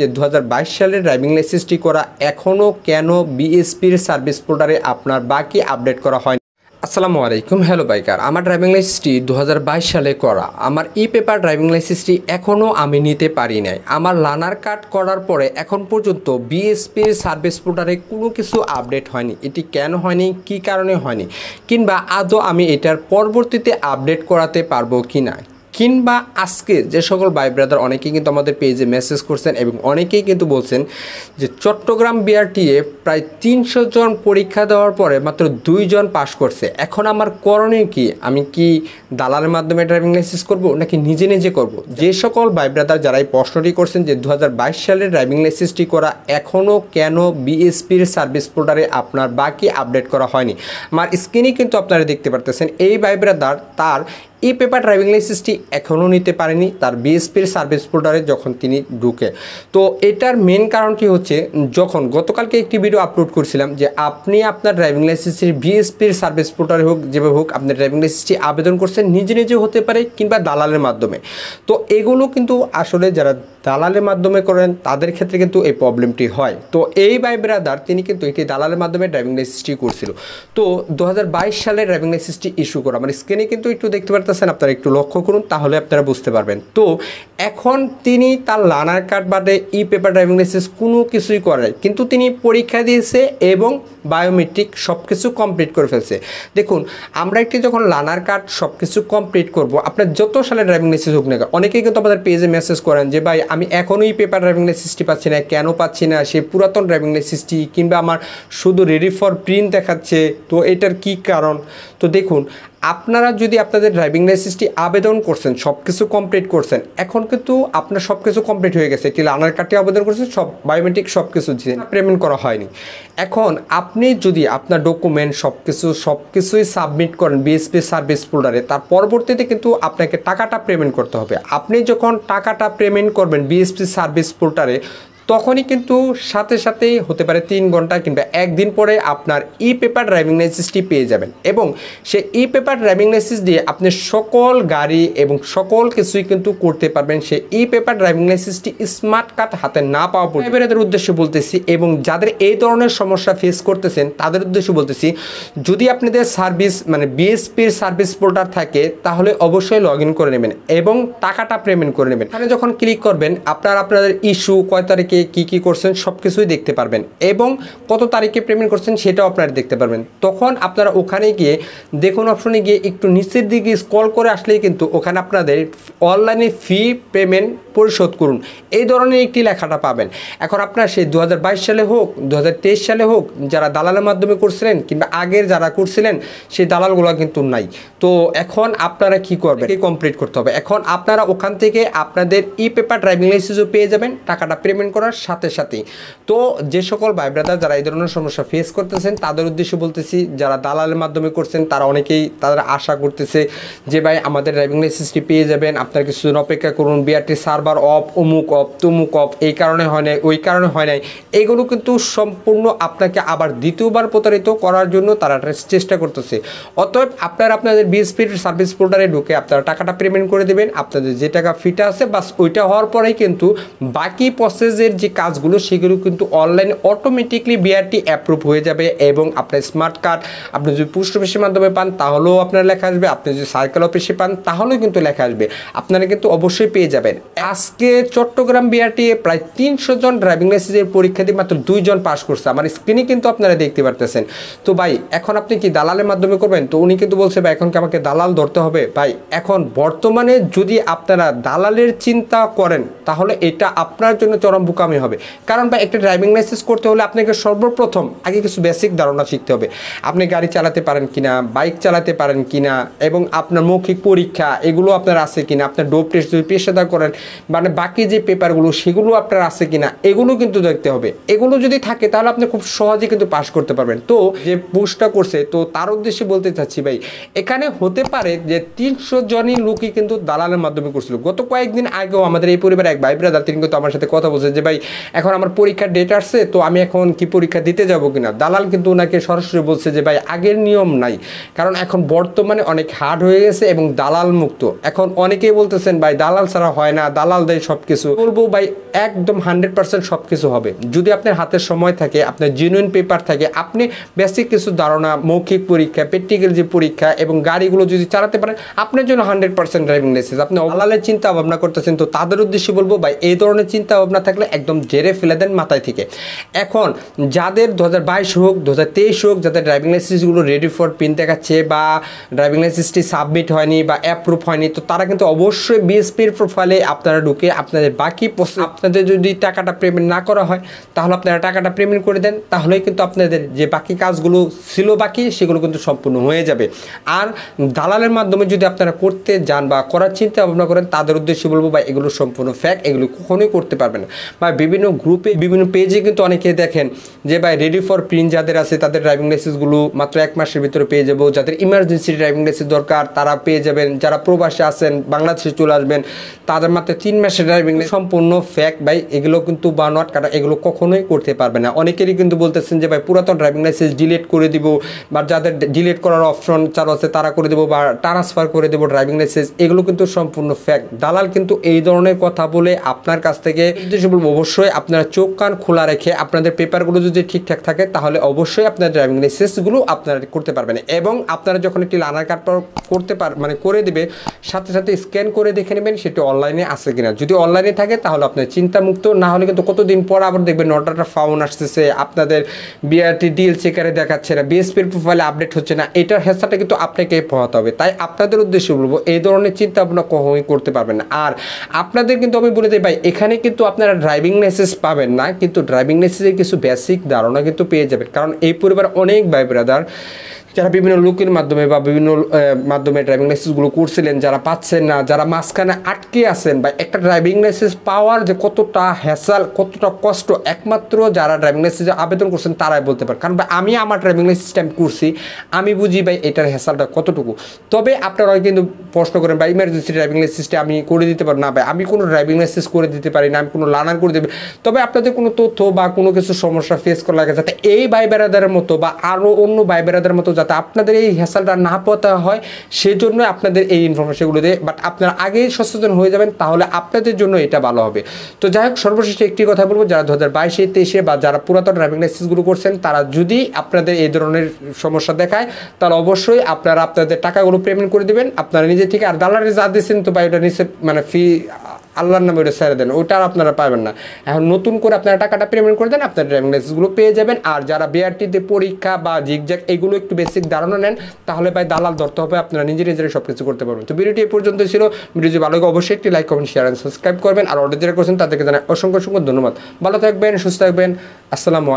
যে 2022 সালের ড্রাইভিং লাইসেন্সটি করা এখনও কেন বিএসপির সার্ভিস পোর্টালে আপনার বাকি আপডেট করা হয়নি। আসসালামু আলাইকুম, হ্যালো বাইকার। আমার ড্রাইভিং লাইসেন্সটি 2022 সালে করা। আমার ই পেপার ড্রাইভিং লাইসেন্সটি এখনও আমি নিতে পারি নাই। আমার লার্নার কার্ড করার পরে এখন পর্যন্ত বিএসপির সার্ভিস পোর্টালে কোনো কিছু আপডেট হয়নি। এটি কেন হয়নি, কী কারণে হয়নি, কিংবা আদৌ আমি এটার পরবর্তীতে আপডেট করাতে পারবো কি না, কিংবা আজকে যে সকল ভাই ব্রাদার অনেকেই কিন্তু আমাদের পেজে মেসেজ করছেন এবং অনেকেই কিন্তু বলছেন যে চট্টগ্রাম বিআরটিএ প্রায় 300 জন পরীক্ষা দেওয়ার পরে মাত্র 2 জন পাশ করছে। এখন আমার করণীয় কি? আমি কি দালালের মাধ্যমে ড্রাইভিং লাইসেন্স করব নাকি নিজে নিজে করব? যে সকল ভাই ব্রাদার যারা এই প্রশ্নটি করছেন যে 2022 সালের ড্রাইভিং লাইসেন্সটি করা এখনও কেন বিএসপির সার্ভিস পোর্টালে আপনার বাকি আপডেট করা হয়নি, আমার স্ক্রিনে কিন্তু আপনারা দেখতে পারতেছেন এই ভাই ব্রাদার তার ই পেপার ড্রাইভিং লাইসেন্সটি এখনও নিতে পারেনি তার বিএসপির সার্ভিস পোর্টালে যখন তিনি ঢুকে। তো এটার মেন কারণটি হচ্ছে, যখন গতকালকে একটি ভিডিও আপলোড করছিলাম যে আপনি আপনার ড্রাইভিং লাইসেন্সের বিএসপির সার্ভিস পোর্টালে হোক যেভাবে হোক আপনার ড্রাইভিং লাইসেন্সটি আবেদন করছেন, নিজে নিজে হতে পারে কিংবা দালালের মাধ্যমে। তো এগুলো কিন্তু আসলে যারা দালালের মাধ্যমে করেন তাদের ক্ষেত্রে কিন্তু এই প্রবলেমটি হয়। তো এই ভাই ব্রাদার তিনি কিন্তু এটি দালালের মাধ্যমে ড্রাইভিং লাইসেন্সটি করছিল। তো 2022 সালে ড্রাইভিং লাইসেন্সটি ইস্যু করা, আমার স্ক্রিনে কিন্তু একটু দেখতে পারতেছেন, আপনারা একটু লক্ষ্য করুন তাহলে আপনারা বুঝতে পারবেন। তো এখন তিনি তার লার্নার কার্ড বাদে ই পেপার ড্রাইভিং লাইসেন্স কোনো কিছুই করে, কিন্তু তিনি পরীক্ষা দিয়েছে এবং বায়োমেট্রিক সব কিছু কমপ্লিট করে ফেলছে। দেখুন, আমরা একটি যখন লার্নার কার্ড সব কিছু কমপ্লিট করব, আপনার যত সালে ড্রাইভিং লাইসেন্স হোক না, অনেকেই কিন্তু আমাদের পেজে মেসেজ করেন যে ভাই আমি এখনও ই পেপার ড্রাইভিং লাইসেন্সটি পাচ্ছি না, কেন পাচ্ছি না, সে পুরাতন ড্রাইভিং লাইসেন্সটি কিংবা আমার শুধু রেডি ফর প্রিন্ট দেখাচ্ছে, তো এটার কি কারণ? তো দেখুন, আপনারা যদি আপনাদের ড্রাইভিং লাইসেন্সটি আবেদন করছেন, সব কিছু কমপ্লিট করছেন, এখন কিন্তু আপনার সব কিছু কমপ্লিট হয়ে গেছে, একটি লার্নার কার্ডটি আবেদন করছেন, সব বায়োমেট্রিক সব কিছু দিয়েছেন, পেমেন্ট করা হয়নি। এখন আপনি যদি আপনার ডকুমেন্ট সব কিছুই সাবমিট করেন বিএসপি সার্ভিস পোর্টালে, তার পরবর্তীতে কিন্তু আপনাকে টাকাটা পেমেন্ট করতে হবে। আপনি যখন টাকাটা পেমেন্ট করবেন বিএসপি সার্ভিস পোর্টালে, তখনই কিন্তু সাথে সাথেই হতে পারে 3 ঘন্টা কিংবা 1 দিন পরে আপনার ই পেপার ড্রাইভিং লাইসেন্সটি পেয়ে যাবেন এবং সেই ই পেপার ড্রাইভিং লাইসেন্স দিয়ে আপনি সকল গাড়ি এবং সকল কিছুই কিন্তু করতে পারবেন। সেই e paper driving লাইসেন্সটি smart card হাতে না পাওয়া পর্যন্ত এদের উদ্দেশ্যে বলতেছি, এবং যাদের এই ধরনের সমস্যা ফেস করতেছেন তাদের উদ্দেশ্যে বলতেছি, যদি আপনাদের সার্ভিস মানে বিএসপির সার্ভিস পোর্টাল থাকে তাহলে অবশ্যই লগ ইন করে নেবেন এবং টাকাটা পেমেন্ট করে নেবেন। এখানে যখন ক্লিক করবেন আপনাদের ইস্যু কয় তারিখে কি করছেন সব কিছুই দেখতে পারবেন এবং কত তারিখে পেমেন্ট করছেন সেটাও আপনারা দেখতে পারবেন। তখন আপনারা ওখানে গিয়ে দেখুন অপশনে গিয়ে একটু নিচের দিকে স্ক্রল করে আসলেই কিন্তু ওখানে আপনাদের অনলাইনে ফি পেমেন্ট পরিশোধ করুন এই ধরনের একটি লেখাটা পাবেন। এখন আপনার সেই 2022 সালে হোক 2023 সালে হোক যারা দালালের মাধ্যমে করছিলেন কিংবা আগের যারা করছিলেন সেই দালালগুলো কিন্তু নাই। তো এখন আপনারা কি করবেন, কমপ্লিট করতে হবে। এখন আপনারা ওখান থেকে আপনাদের ই পেপার ড্রাইভিং লাইসেন্সও পেয়ে যাবেন টাকাটা পেমেন্ট করার সাথে সাথেই। তো যে সকল ভাই ব্রাদার যারা এই ধরনের সমস্যা ফেস করতেছেন তাদের উদ্দেশ্যে বলতেছি, যারা দালালের মাধ্যমে করছেন তারা অনেকেই তারা আশা করতেছে যে ভাই আমাদের ড্রাইভিং লাইসেন্সটি পেয়ে যাবেন, আপনার কিছুদিন অপেক্ষা করুন, বিআরটি সার্ভার অফ, অমুক অফ, তুমুক অফ, এই কারণে হয় নাই, ওই কারণে হয় নাই। এগুলো কিন্তু সম্পূর্ণ আপনাকে আবার দ্বিতীয়বার প্রতারিত করার জন্য তারা চেষ্টা করতেছে। অতএব আপনারা আপনাদের বিএসপির সার্ভিস পোর্টালে ঢুকে আপনারা টাকাটা পেমেন্ট করে দেবেন, আপনাদের যে টাকা ফিটা আছে বাস ওইটা হওয়ার পরেই কিন্তু বাকি প্রসেসের যে কাজগুলো সেগুলো কিন্তু অনলাইনে অটোমেটিকলি বিআরটি অ্যাপ্রুভ হয়ে যাবে এবং আপনার স্মার্ট কার্ড আপনি যদি পোস্ট অফিসের মাধ্যমে পান তাহলেও আপনার লেখা আসবে, আপনি যদি সার্কেল অফিসে পান তাহলেও কিন্তু লেখা আসবে, আপনারা কিন্তু অবশ্যই পেয়ে যাবেন। আজকে চট্টগ্রাম বিআরটি প্রায় 300 জন ড্রাইভিং লাইসেন্সের পরীক্ষা দিয়ে মাত্র 2 জন পাস করছে, আমার স্ক্রিনে কিন্তু আপনারা দেখতে পারতেছেন। তো ভাই এখন আপনি কি দালালের মাধ্যমে করবেন? তো উনি কিন্তু বলছে ভাই এখন কি আমাকে দালাল ধরতে হবে? ভাই এখন বর্তমানে যদি আপনারা দালালের চিন্তা করেন তাহলে এটা আপনার জন্য চরম বোকামি হবে। কারণ ভাই একটা ড্রাইভিং লাইসেন্স করতে হলে আপনাকে সর্বপ্রথম আগে কিছু বেসিক ধারণা শিখতে হবে, আপনি গাড়ি চালাতে পারেন কিনা, বাইক চালাতে পারেন কিনা, এবং আপনার মৌখিক পরীক্ষা এগুলো আপনার আছে কিনা, আপনার ডোপ টেস্ট যদি পেশাদার করেন মানে বাকি যে পেপারগুলো সেগুলো আপনার আছে কিনা এগুলো কিন্তু দেখতে হবে। এগুলো যদি থাকে তাহলে আপনি খুব সহজে কিন্তু পাস করতে পারবেন। তো যে পোস্টটা করছে তো তার উদ্দেশ্যে বলতে চাচ্ছি ভাই এখানে হতে পারে যে 300 জনই লোকই কিন্তু দালালের মাধ্যমে করছিল। গত কয়েকদিন আগেও আমাদের এই পরিবারে এক ভাই ব্রাদার তিনি কিন্তু আমার সাথে কথা বলছে যে ভাই এখন আমার পরীক্ষার ডেট আসছে, তো আমি এখন কি পরীক্ষা দিতে যাব কিনা। দালাল কিন্তু ওনাকে সরাসরি বলছে যে ভাই আগের নিয়ম নাই, কারণ এখন বর্তমানে অনেক হার্ড হয়ে গেছে এবং দালাল মুক্ত। এখন অনেকেই বলতেছেন ভাই দালাল ছাড়া হয় না, দালাল দালাল দেয় সব কিছু। বলবো ভাই একদম 100% সব কিছু হবে যদি আপনার হাতে সময় থাকে, আপনার জেনুইন পেপার থাকে, আপনি বেসিক কিছু ধারণা, মৌখিক পরীক্ষা, প্র্যাকটিক্যাল যে পরীক্ষা এবং গাড়িগুলো যদি চালাতে পারেন, আপনার জন্য 100% ড্রাইভিং লাইসেন্স। আপনি দালালের চিন্তা ভাবনা করতেছেন, তো তাদের উদ্দেশ্যে বলবো ভাই এই ধরনের চিন্তা ভাবনা থাকলে একদম জেরে ফেলে দেন মাথায় থেকে। এখন যাদের 2022 হোক 2023 হোক, যাদের ড্রাইভিং লাইসেন্সগুলো রেডি ফর প্রিন্ট দেখাচ্ছে বা ড্রাইভিং লাইসেন্সটি সাবমিট হয়নি বা অ্যাপ্রুভ হয়নি, তো তারা কিন্তু অবশ্যই বিএসপির প্রোফাইলে আপনারা ঢুকে আপনাদের বাকি আপনাদের যদি টাকাটা পেমেন্ট না করা হয় তাহলে আপনারা টাকাটা পেমেন্ট করে দেন, তাহলেই কিন্তু আপনাদের যে বাকি কাজগুলো ছিল বাকি সেগুলো কিন্তু সম্পূর্ণ হয়ে যাবে। আর দালালের মাধ্যমে যদি আপনারা করতে যান বা করার চিন্তা ভাবনা করেন, তাদের উদ্দেশ্যে বলবো বা এগুলো সম্পূর্ণ ফ্যাক, এগুলো কখনোই করতে পারবেন না। বা বিভিন্ন গ্রুপে বিভিন্ন পেজে কিন্তু অনেকে দেখেন যে ভাই রেডি ফর প্রিন্ট যাদের আছে তাদের ড্রাইভিং লাইসেন্সগুলো মাত্র 1 মাসের ভিতরে পেয়ে যাবো, যাদের ইমার্জেন্সি ড্রাইভিং লাইসেন্স দরকার তারা পেয়ে যাবেন, যারা প্রবাসে আছেন বাংলাদেশে চলে আসবেন তাদের মাত্র 3 মাসের ড্রাইভিং লাইসেন্স। সম্পূর্ণ ফ্যাক ভাই, এগুলো কিন্তু বানোয়াট, কারণ এগুলো কখনোই করতে পারবে না। অনেকেরই কিন্তু বলতেছেন যে ভাই পুরাতন ড্রাইভিং লাইসেন্স ডিলিট করে দিব, বা যাদের ডিলিট করার অপশন চালু আছে তারা করে দেবো, বা ট্রান্সফার করে দেবো ড্রাইভিং লাইসেন্স, এগুলো কিন্তু সম্পূর্ণ ফ্যাক। দালাল কিন্তু এই ধরনের কথা বলে আপনার কাছ থেকে বলবো অবশ্যই আপনারা চোখ কান খোলা রেখে আপনাদের পেপারগুলো যদি ঠিকঠাক থাকে তাহলে অবশ্যই আপনার ড্রাইভিং লাইসেন্সগুলো আপনারা করতে পারবেন। এবং আপনারা যখন একটি লার্নার কার্ড করতে মানে করে দেবে, সাথে সাথে স্ক্যান করে দেখে নেবেন সেটি অনলাইনে আছে কিনা। যদি অনলাইনে থাকে তাহলে আপনার চিন্তামুক্ত, না হলে কিন্তু কতদিন পর আবার দেখবেন নটাটা ফাউন আসতেছে, আপনাদের বিআরটি ডিএল চেকারে দেখাচ্ছে না, বিএসপির প্রোফাইলে আপডেট হচ্ছে না, এটার হেসাটা কিন্তু আপনাকে পোহাতে হবে। তাই আপনাদের উদ্দেশ্যে বলবো এই ধরনের চিন্তা ভাবনা কখনোই করতে পারবেন না। আর আপনাদের কিন্তু আমি বলে দিই ভাই, এখানে কিন্তু আপনারা ড্রাইভিং লাইসেন্স পাবেন না, কিন্তু ড্রাইভিং লাইসেন্সের কিছু বেসিক ধারণা কিন্তু পেয়ে যাবেন। কারণ এই পরিবার অনেক ভাই ব্রাদার যারা বিভিন্ন লোকের মাধ্যমে বা বিভিন্ন মাধ্যমে ড্রাইভিং লাইসেন্সগুলো করছিলেন, যারা পাচ্ছেন না, যারা মাঝখানে আটকে আছেন, বা একটা ড্রাইভিং লাইসেন্স পাওয়ার যে কতটা হ্যাসাল, কতটা কষ্ট, একমাত্র যারা ড্রাইভিং লাইসেন্সে আবেদন করছেন তারাই বলতে পারেন। কারণ ভাই আমি আমার ড্রাইভিং লাইসেন্সটা আমি করছি, আমি বুঝি ভাই এটার হ্যাসালটা কতটুকু। তবে আপনারা কিন্তু প্রশ্ন করেন ভাই ইমার্জেন্সি ড্রাইভিং লাইসেন্সটা আমি করে দিতে পারি না। ভাই আমি কোনো ড্রাইভিং লাইসেন্স করে দিতে পারি না, আমি কোনো লার্নার করে দেবে। তবে আপনাদের কোনো তথ্য বা কোনো কিছু সমস্যা ফেস করা লাগে যাতে এই ভাই বেড়াদারের মতো বা আরও অন্য ভাই বেড়াদারের মতো যাতে আপনাদের এই হ্যাসালটা না পড়তে হয়, সেজন্য আপনাদের এই ইনফরমেশনগুলো দিয়ে। বাট আপনারা আগেই সচেতন হয়ে যাবেন, তাহলে আপনাদের জন্য এটা ভালো হবে। তো যাই হোক, সর্বশেষ একটি কথা বলবো, যারা 2022 23 বা যারা পুরাতন ড্রাইভিং লাইসেন্সগুলো করছেন তারা যদি আপনাদের এই ধরনের সমস্যা দেখায় তাহলে অবশ্যই আপনারা আপনাদের টাকাগুলো পেমেন্ট করে দেবেন আপনারা নিজে থেকে। আর দালালে যা দিচ্ছেন তো ভাই ওটা নিচে মানে ফি আল্লাহর নামে ওটা ছেড়ে দেন, ওটা আপনারা পাবেন না। এখন নতুন করে আপনারা টাকাটা পেমেন্ট করে দেন, আপনার ড্রাইভিং লাইসেন্সগুলো পেয়ে যাবেন। আর যারা বিআরটিতে পরীক্ষা বা জিগজ্যাগ এগুলো একটু বেসিক ধারণা নেন, তাহলে ভাই দালাল ধরতে হবে, আপনারা নিজেরাই সব কিছু করতে পারবেন। তো ভিডিওটি এই পর্যন্ত ছিল। ভিডিওটি ভালো লাগে অবশ্যই একটি like, comment, share and subscribe করবেন। আর অর্ডার যারা করছেন তাদেরকে জানাই অসংখ্য ধন্যবাদ। ভালো থাকবেন, সুস্থ থাকবেন। আসসালামু আলাইকুম।